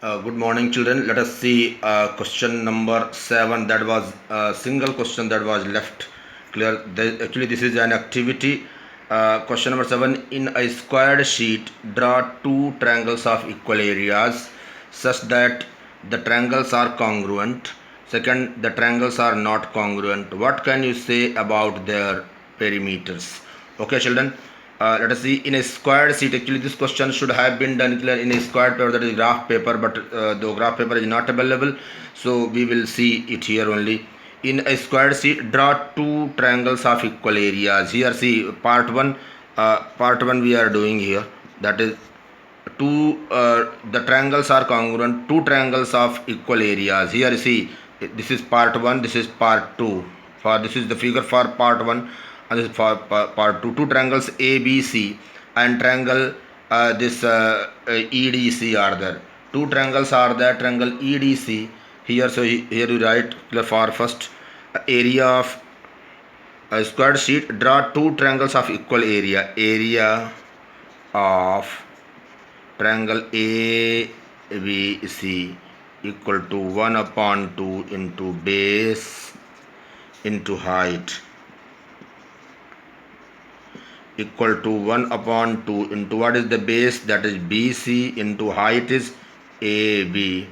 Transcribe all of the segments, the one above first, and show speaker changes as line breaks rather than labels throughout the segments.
Good morning, children. Let us see question number 7. That was a single question that was left clear. Actually, this is an activity. Question number 7. In a squared sheet, draw two triangles of equal areas such that the triangles are congruent. Second, the triangles are not congruent. What can you say about their perimeters? Okay, children. Let us see, in a squared sheet. Actually this question should have been done clear in a squared paper, that is graph paper, but the graph paper is not available, so we will see it here only. In a squared sheet, draw two triangles of equal areas. Here see part 1 we are doing here, that is the triangles are congruent, two triangles of equal areas. Here see, this is part 1, this is part 2. For this is the figure for part 1 and this is for part 2. Two triangles ABC and triangle this EDC are there. Two triangles are there, triangle EDC here. So here you write for first area of a squared sheet, draw two triangles of equal area. Area of triangle ABC equal to 1 upon 2 into base into height, equal to 1 upon 2 into what is the base, that is BC, into height is AB,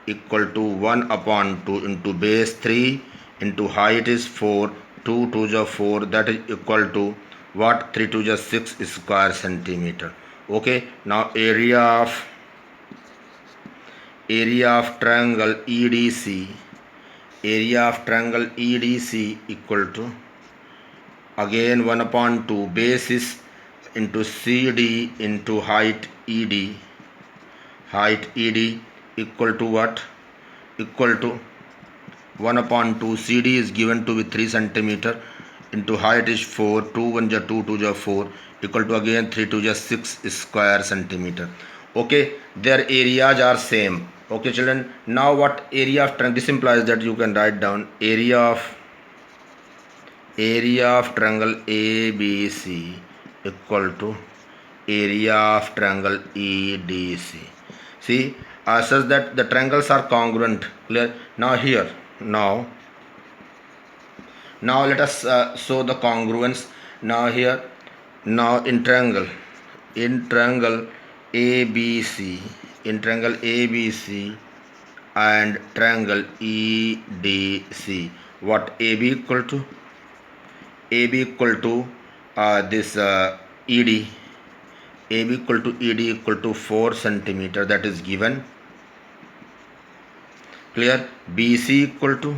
equal to 1 upon 2 into base 3 into height is 4. 2 2 is 4, that is equal to what? 3 2 is 6 square centimeter. Okay, now area of triangle EDC, equal to again 1 upon 2 basis into CD into height ED, equal to what? Equal to 1 upon 2 CD is given to be 3 centimeter into height is 4. 2 1 is 2, 2 is 4, equal to again 3 2 is 6 square centimeter. Okay, their areas are same. Okay, children. Now what area of triangle? This implies that you can write down area of triangle ABC equal to area of triangle EDC. See, such that the triangles are congruent. Clear? Now here, now let us show the congruence. Now here, now in triangle ABC, and triangle EDC, what AB equal to? AB equal to this ED, AB equal to ED equal to 4 centimeter, that is given. Clear? BC equal to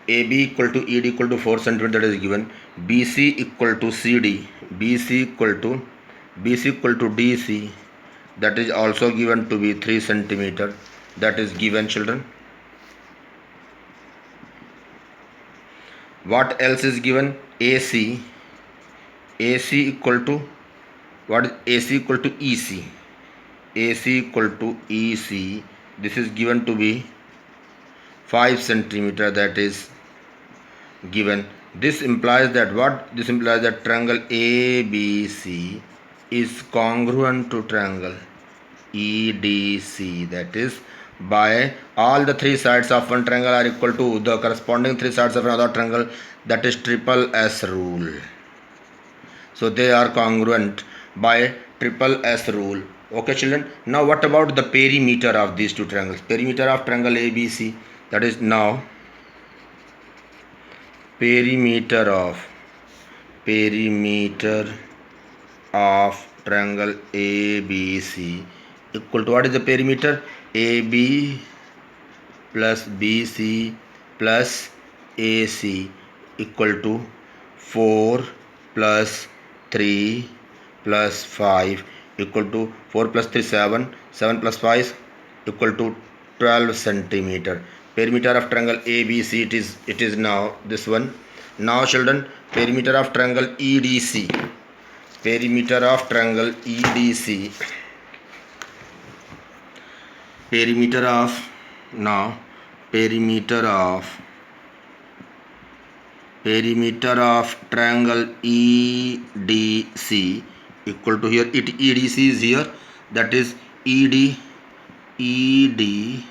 AB equal to ED equal to 4 centimeter, that is given. BC equal to CD, BC equal to DC, that is also given to be 3 centimeter, that is given, children. What else is given? AC equal to what? AC equal to EC, this is given to be 5 centimeter, that is given. This implies that what? This implies that triangle ABC is congruent to triangle EDC, that is by all the three sides of one triangle are equal to the corresponding three sides of another triangle, that is triple S rule. So they are congruent by triple S rule. Okay, children. Now what about the perimeter of these two triangles? Perimeter of triangle ABC, that is now perimeter of triangle ABC equal to what is the perimeter? AB plus BC plus AC equal to 4 plus 3 plus 5 equal to 4 plus 3 7, 7 plus 5 equal to 12 centimeter. Perimeter of triangle ABC, it is now this one. Now children, perimeter of triangle EDC, perimeter of triangle EDC, perimeter of triangle EDC equal to, here EDC is here, that is ED ED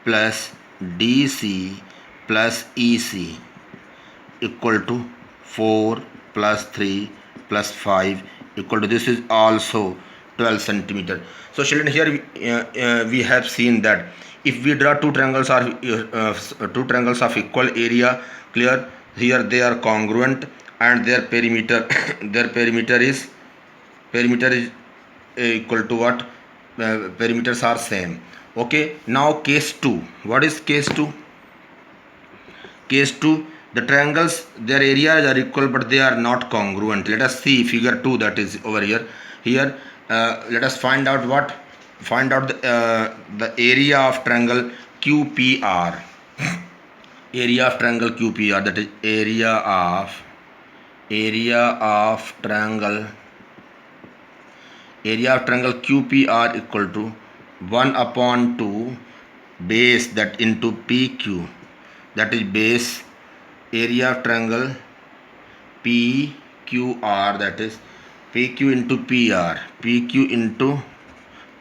plus DC plus EC equal to 4 plus 3 plus 5 equal to, this is also 12 centimeter. So children, here we have seen that if we draw two triangles of equal area, clear, here they are congruent and their perimeter their perimeter is equal to what? Perimeters are same. Okay, now case 2. What is case 2? Case 2, the triangles, their areas are equal but they are not congruent. Let us see figure 2, that is over here. Here let us find out what? Find out the area of triangle QPR. Area of triangle QPR, that is area of triangle QPR equal to 1 upon 2 base that into PQ, that is base area of triangle PQR, that is PQ into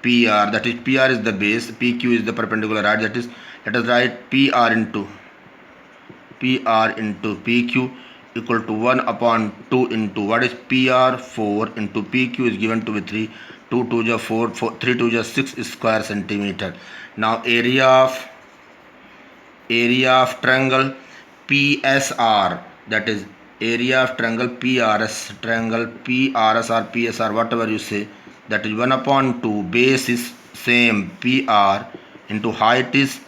PR, that is PR is the base, PQ is the perpendicular height, that is, let us write PR into PQ equal to 1 upon 2 into, what is PR? 4 into PQ is given to be 3, 2 2 is 4, 3 2 is 6 square centimeter. Now area of triangle PSR, that is area of triangle PRS, or PSR, whatever you say, that is 1 upon 2, base is same PR into height is,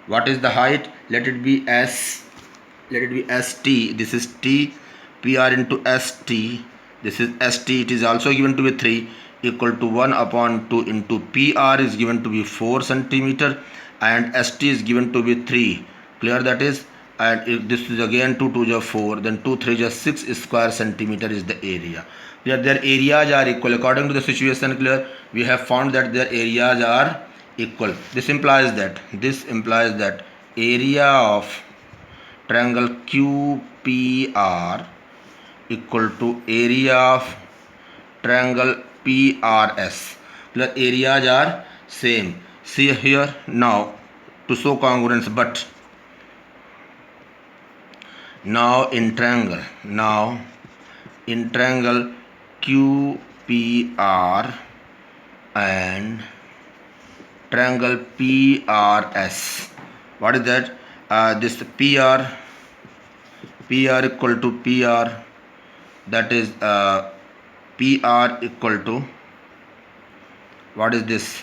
what is the height? Let it be ST, this is T, PR into ST, this is ST, it is also given to be 3 equal to 1 upon 2 into PR is given to be 4 centimeter and ST is given to be 3, clear, that is, and if this is again 2 2 is 4, then 2 3 is 6 square centimeter is the area. Where their areas are equal according to the situation, clear, we have found that their areas are equal. This implies that area of triangle QPR equal to area of triangle PRS. The areas are same. See here now to show congruence, but now in triangle QPR and triangle PRS, what is that? This PR equal to PR, that is PR equal to, what is this?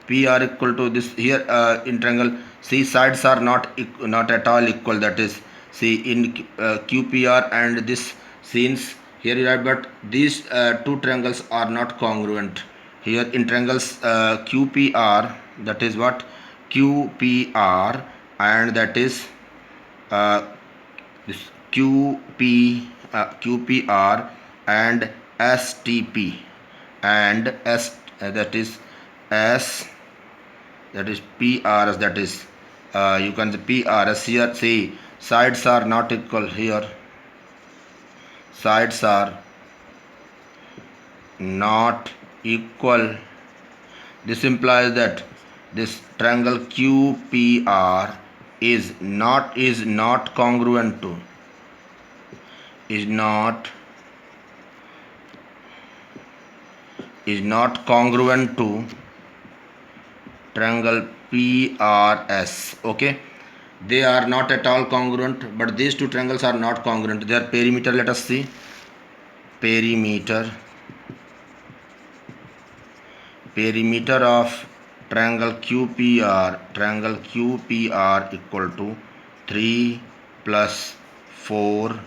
PR equal to this here in triangle, see, sides are not at all equal, that is, see, in QPR and this, since here you write, but these two triangles are not congruent. Here in triangles QPR, that is what? QPR and that is this QPR and STP and S, that is S, that is PRS, that is you can say PRS. Here see, sides are not equal, here sides are not equal. This implies that this triangle QPR is not congruent to, is not congruent to triangle PRS. Okay, they are not at all congruent, but these two triangles are not congruent. Their perimeter, let us see, perimeter of triangle QPR equal to 3 plus 4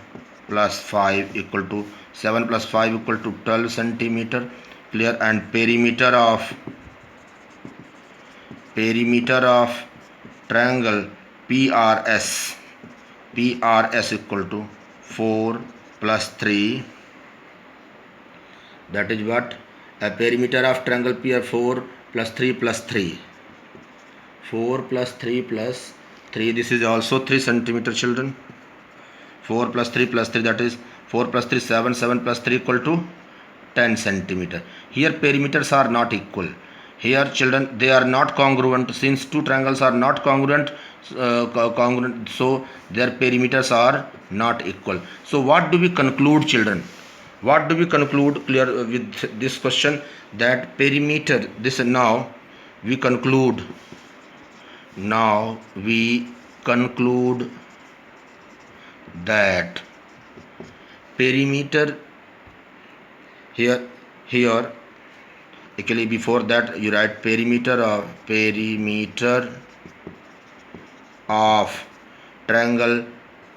plus 5 equal to 7 plus 5 equal to 12 centimeter, clear, and perimeter of triangle PRS equal to 4 plus 3, that is what? A perimeter of triangle PR 4 plus 3 plus 3, 4 plus 3 plus 3, this is also 3 centimeter, children. 4 plus 3 plus 3, that is 4 plus 3 7, 7 plus 3 equal to 10 centimeter. Here perimeters are not equal. Here children, they are not congruent. Since two triangles are not congruent, so their perimeters are not equal. So what do we conclude children? What do we conclude clear with this question? That perimeter, this now we conclude, now we conclude that perimeter, here actually before that you write perimeter of triangle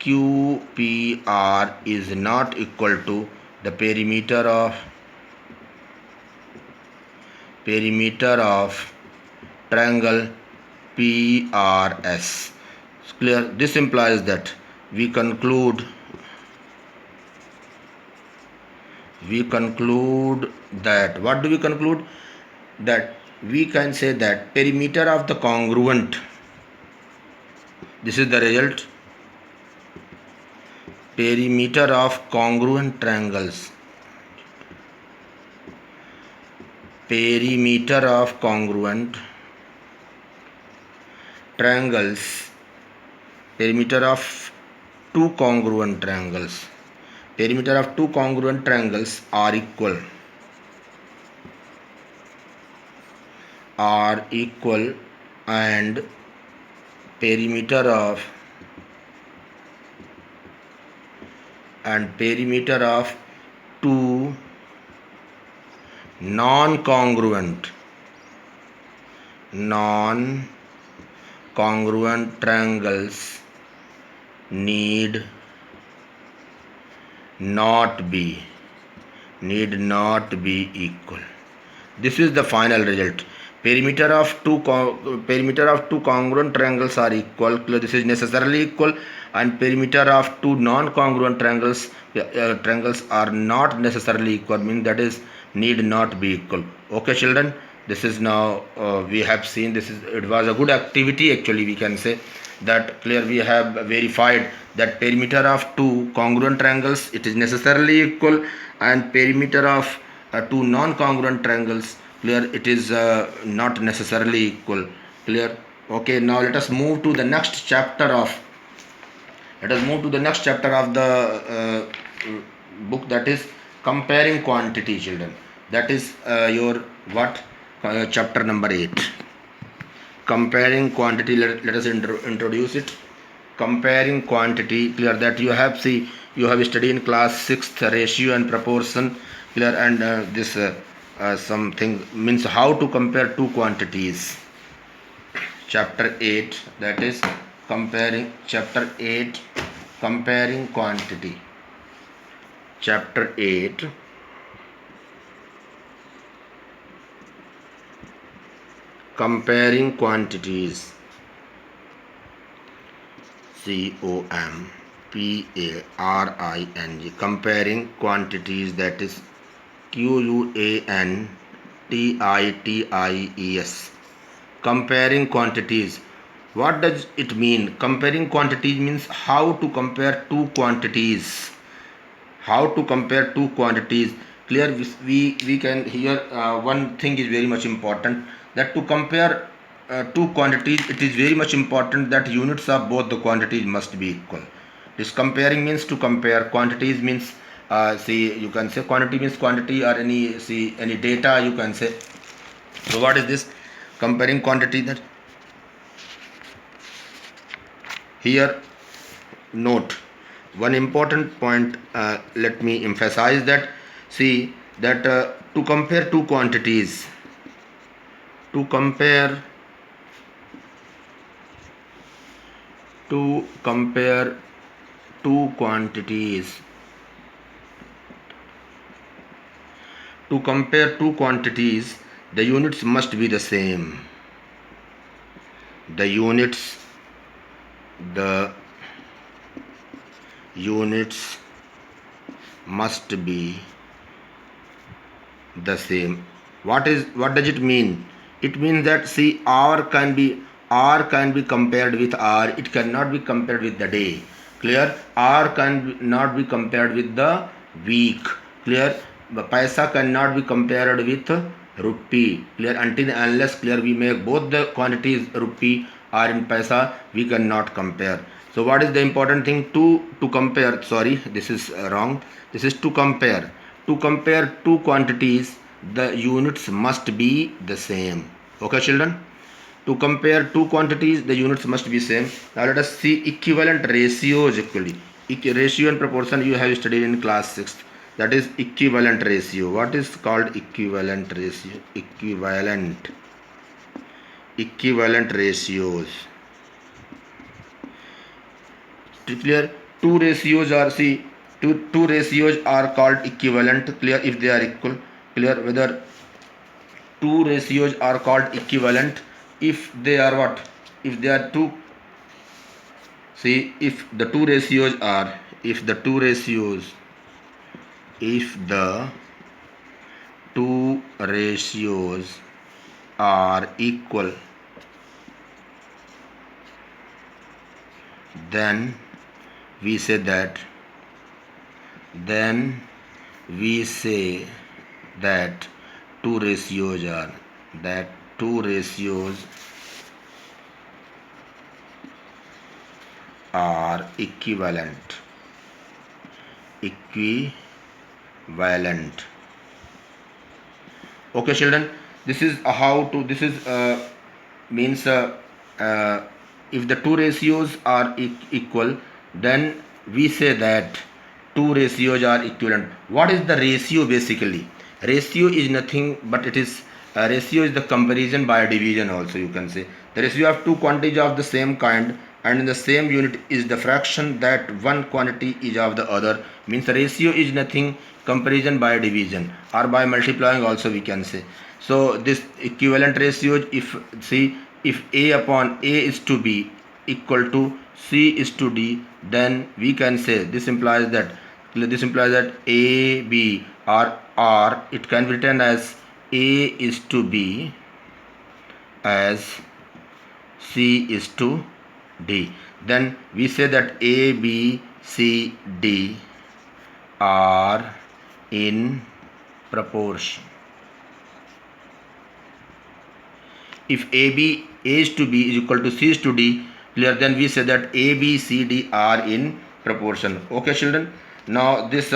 QPR is not equal to the perimeter of triangle PRS. Clear? This implies that we conclude that, what do we conclude? That we can say that perimeter of the congruent, this is the result, perimeter of congruent triangles, perimeter of congruent triangles, perimeter of two congruent triangles, perimeter of two congruent triangles are equal and perimeter of two non-congruent triangles need not be equal. This is the final result. Perimeter of two congruent triangles are equal. This is necessarily equal. And perimeter of two non-congruent triangles are not necessarily equal, means that is need not be equal. Okay children, this is now we have seen, it was a good activity actually, we can say that. Clear? We have verified that perimeter of two congruent triangles, it is necessarily equal, and perimeter of two non-congruent triangles, clear, it is not necessarily equal. Clear? Okay, now let us move to the next chapter of the book, that is comparing quantity children. That is your what, chapter number 8, comparing quantity. Let us introduce it. Comparing quantity, clear, that you have studied in class 6th ratio and proportion, clear, and this something means how to compare two quantities. Chapter 8, that is chapter 8 comparing quantity. Chapter 8 comparing quantities. COMPARING, comparing quantities, that is QUANTITIES. Comparing quantities. What does it mean? Comparing quantities means how to compare two quantities. Clear? We can here one thing is very much important, that to compare two quantities, it is very much important that units of both the quantities must be equal. This comparing means to compare. Quantities means you can say quantity means quantity, or any data you can say. So what is this comparing quantity? That here note one important point, let me emphasize that. To compare two quantities, to compare two quantities, the units must be the same. The units must be the same. What does it mean? It means that R can be compared with R. It cannot be compared with the day. Clear? R cannot be compared with the week. Clear? Paisa cannot be compared with rupee. Clear? Until and unless clear we make both the quantities rupee or in paisa, we cannot compare. So what is the important thing? To compare, sorry, this is wrong. This is to compare. To compare two quantities, the units must be the same. Okay, children? To compare two quantities, the units must be same. Now let us see equivalent ratios equally. Ratio and proportion you have studied in class 6th. That is equivalent ratio. What is called equivalent ratio? Equivalent ratios. Clear? Two ratios are, see, two ratios are called equivalent. Clear? If they are equal. Clear? Whether two ratios are called equivalent if they are what? If they are two. See, if the two ratios are, if the two ratios are equal, then we say that two ratios are equivalent. Okay, children, this is how to, this is means if the two ratios are equal, then we say that two ratios are equivalent. What is the ratio? Basically, ratio is nothing but it is ratio is the comparison by division. Also you can say the ratio of two quantities of the same kind and in the same unit is the fraction that one quantity is of the other. Means the ratio is nothing comparison by division or by multiplying also we can say. So this equivalent ratio, if see, if A upon A is to B equal to C is to D, then we can say this implies that A B or it can be written as A is to B as C is to D. Then we say that A B C D are in proportion. If A is to B is equal to C is to D, clear, then we say that A, B, C, D are in proportion. Okay, children. Now this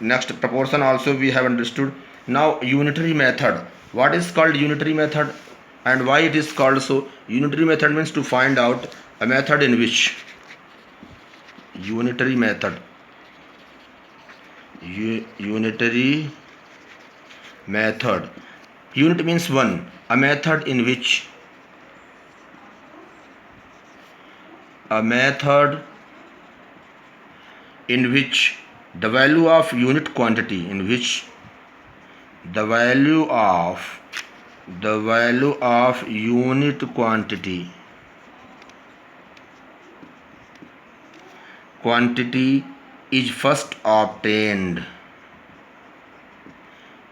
next proportion also we have understood. Now unitary method. What is called unitary method and why it is called so? Unitary method means to find out a method in which unitary method. Unit means one. A method in which the value of unit quantity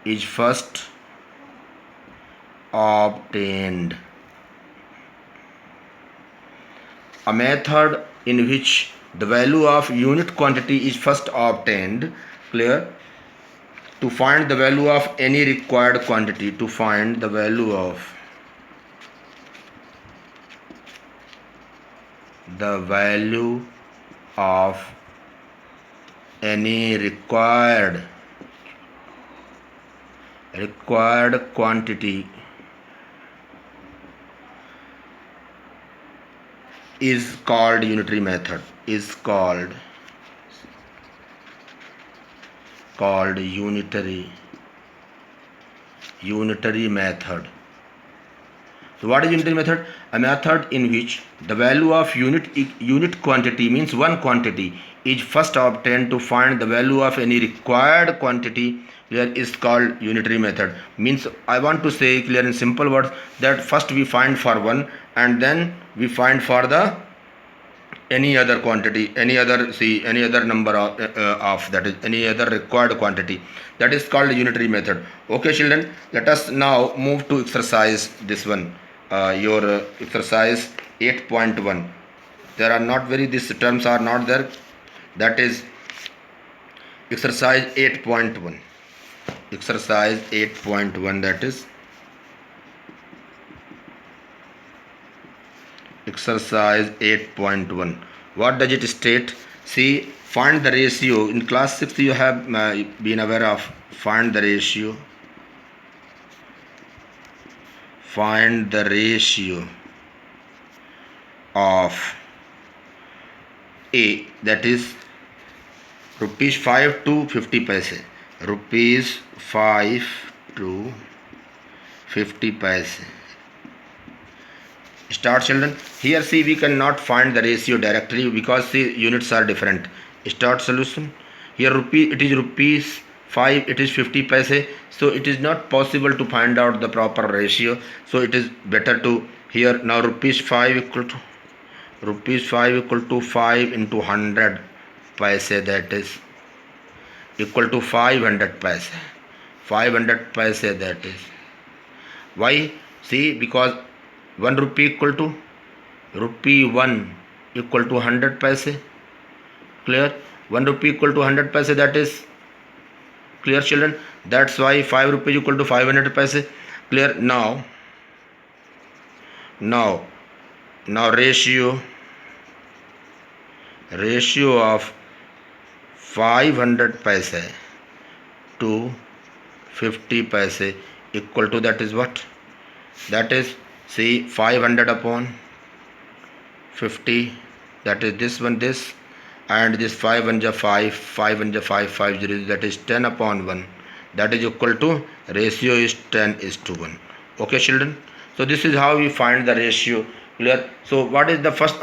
is first obtained. A method in which the value of unit quantity is first obtained, clear, to find the value of any required quantity, to find the value of any required quantity is called unitary method, is called unitary method. So what is unitary method? A method in which the value of unit quantity means one quantity is first obtained to find the value of any required quantity, clear, is called unitary method. Means I want to say clear in simple words that first we find for one and then we find for the any other quantity, any other number of that is any other required quantity, that is called unitary method. Okay, children, let us now move to exercise this one, your exercise 8.1. there are not very, these terms are not there, that is exercise 8.1. exercise 8.1, that is exercise 8.1. What does it state? See, find the ratio. In class 6 you have been aware of find the ratio. Find the ratio of A, that is rupees 5 to 50 paise. Rupees 5 to 50 paise. Start, children. Here see, we cannot find the ratio directly because the units are different. Start solution. Here it is rupees 5, it is 50 paise, so it is not possible to find out the proper ratio. So it is better to here now rupees 5 equal to 5 into 100 paise, that is equal to 500 paise. 500 paise, that is why. See, because 1 rupee equal to rupee 1 equal to 100 paise. Clear? 1 rupee equal to 100 paise, that is clear, children. That's why 5 rupees equal to 500 paise. Clear? Now ratio of 500 paise to 50 paise equal to, that is what? That is, see, 500 upon 50, that is this one, this, and this 5 1 ja 5, 5 1 ja 5, 5 0, that is 10 upon 1, that is equal to, ratio is 10:1. Okay, children. So this is how we find the ratio. Clear? So what is the first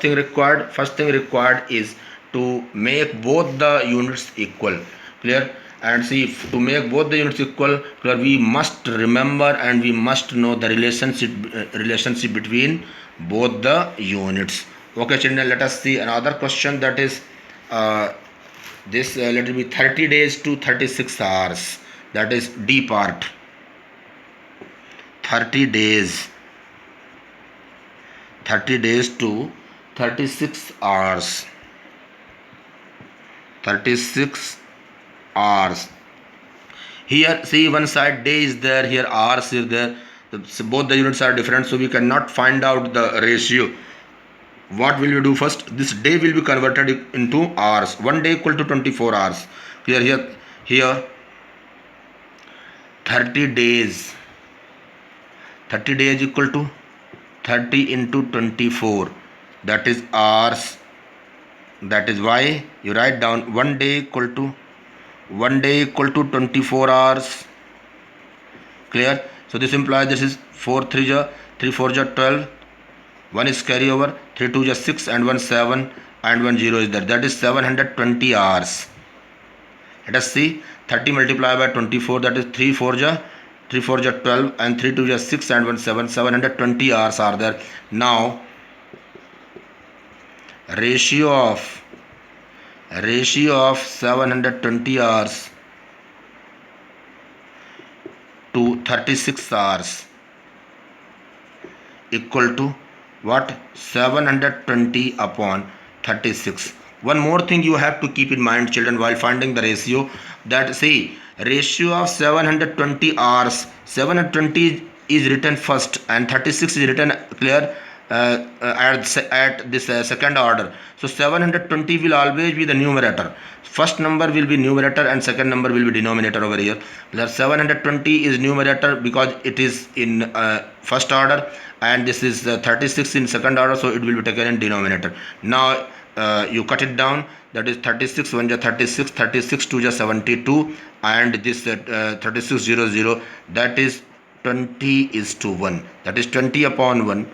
thing required? First thing required is to make both the units equal. Clear? And see, to make both the units equal, clear, we must remember and we must know the relationship between both the units. Okay, children, let us see another question, that is this let it be 30 days to 36 hours, that is D part. 30 days to 36 hours. 36 hours. Here see, one side day is there, here hours is there. So both the units are different, so we cannot find out the ratio. What will we do first? This day will be converted into hours. 1 day equal to 24 hours. Here 30 days equal to 30 into 24, that is hours. That is why you write down 1 day equal to 24 hours. Clear? So this implies this is 4 3 ja 3 4 ja 12, 1 is carry over, 3 2 ja 6, and 1 7, and 1 0 is there, that is 720 hours. Let us see, 30 multiplied by 24, that is 3 4 ja 12, and 3 2 ja 6, and 1 7, 720 hours are there. Now ratio of 720 hours to 36 hours equal to what? 720 upon 36. One more thing you have to keep in mind, children, while finding the ratio, that see, ratio of 720 hours, 720 is written first and 36 is written, clear, at this second order. So 720 will always be the numerator. First number will be numerator and second number will be denominator over here. 720 is numerator because it is in first order, and this is 36 in second order, so it will be taken in denominator. Now you cut it down, that is 36 1 ja 36, 36 2 ja 72, and this 3600, that is 20:1, that is 20 upon 1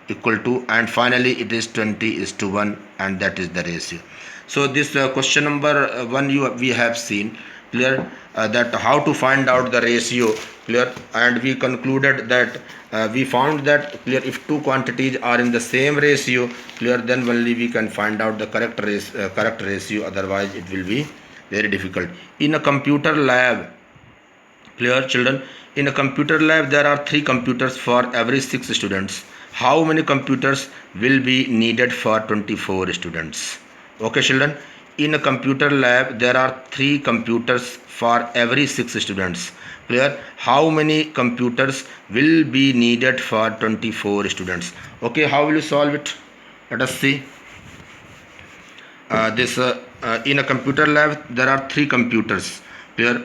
equal to, and finally it is 20:1, and that is the ratio. So this question number 1 we have seen, clear, that how to find out the ratio, clear, and we concluded that we found that, clear, if two quantities are in the same ratio, clear, then only we can find out the correct ratio, otherwise it will be very difficult. In a computer lab, clear, children, in a computer lab there are 3 computers for every 6 students. How many computers will be needed for 24 students? Okay, children, in a computer lab there are 3 computers for every 6 students. Clear? How many computers will be needed for 24 students? Okay, how will you solve it? Let us see. In a computer lab there are 3 computers. Clear?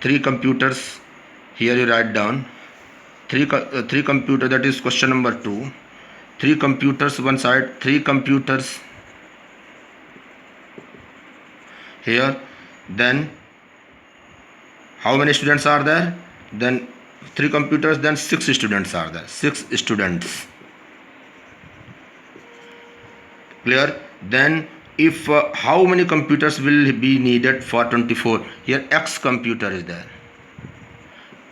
3 computers. Here you write down 3 computer, that is question number 2. 3 computers one side, 3 computers here. Then how many students are there? Then 3 computers, then 6 students are there. 6 students. Clear? Then if how many computers will be needed for 24? Here X computer is there.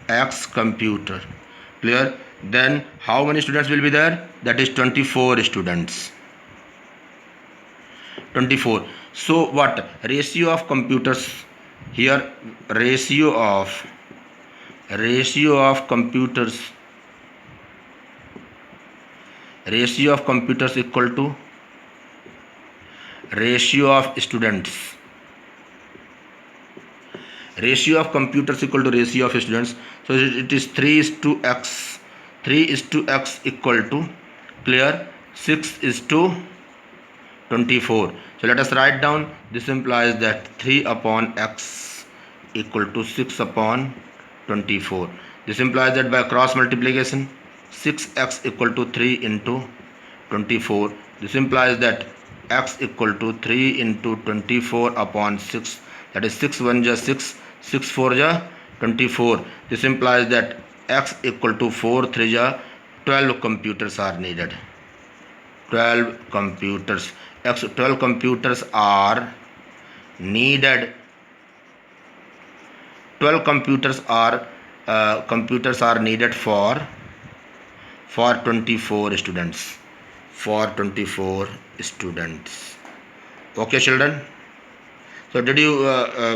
X computer. Clear? Then how many students will be there? That is 24 students. 24. So what ratio of computers here? Ratio of computers equal to ratio of students. Ratio of computers equal to ratio of students. So it is 3:x. 3:x equal to, clear, 6:24. So let us write down. This implies that 3 upon x equal to 6 upon 24. This implies that by cross multiplication 6x equal to 3 into 24. This implies that x equal to 3 into 24 upon 6. That is 6 1 ja 6, 6 4 ja 24. This implies that x equal to 4 3 ja 12 computers are needed. 12 computers. 12 computers are needed. 12 computers are needed for 24 students. For 24 students. Okay, children. So did you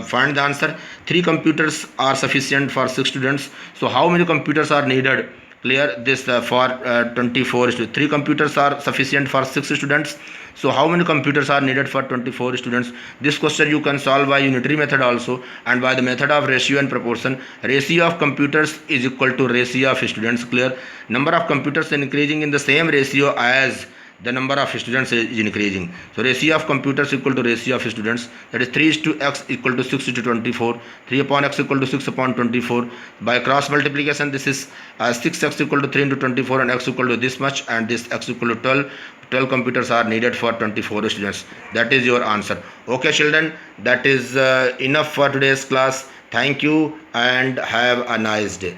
find the answer? 3 computers are sufficient for 6 students. So how many computers are needed? Clear? This for 24 students. 3 computers are sufficient for 6 students. So how many computers are needed for 24 students? This question you can solve by unitary method also, and by the method of ratio and proportion. Ratio of computers is equal to ratio of students. Clear? Number of computers increasing in the same ratio as the number of students is increasing. So ratio of computers equal to ratio of students. That is 3:x equal to 6:24. 3 upon x equal to 6 upon 24. By cross multiplication, this is 6x equal to 3 into 24 and x equal to this much, and this x equal to 12. 12 computers are needed for 24 students. That is your answer. Okay, children, that is enough for today's class. Thank you and have a nice day.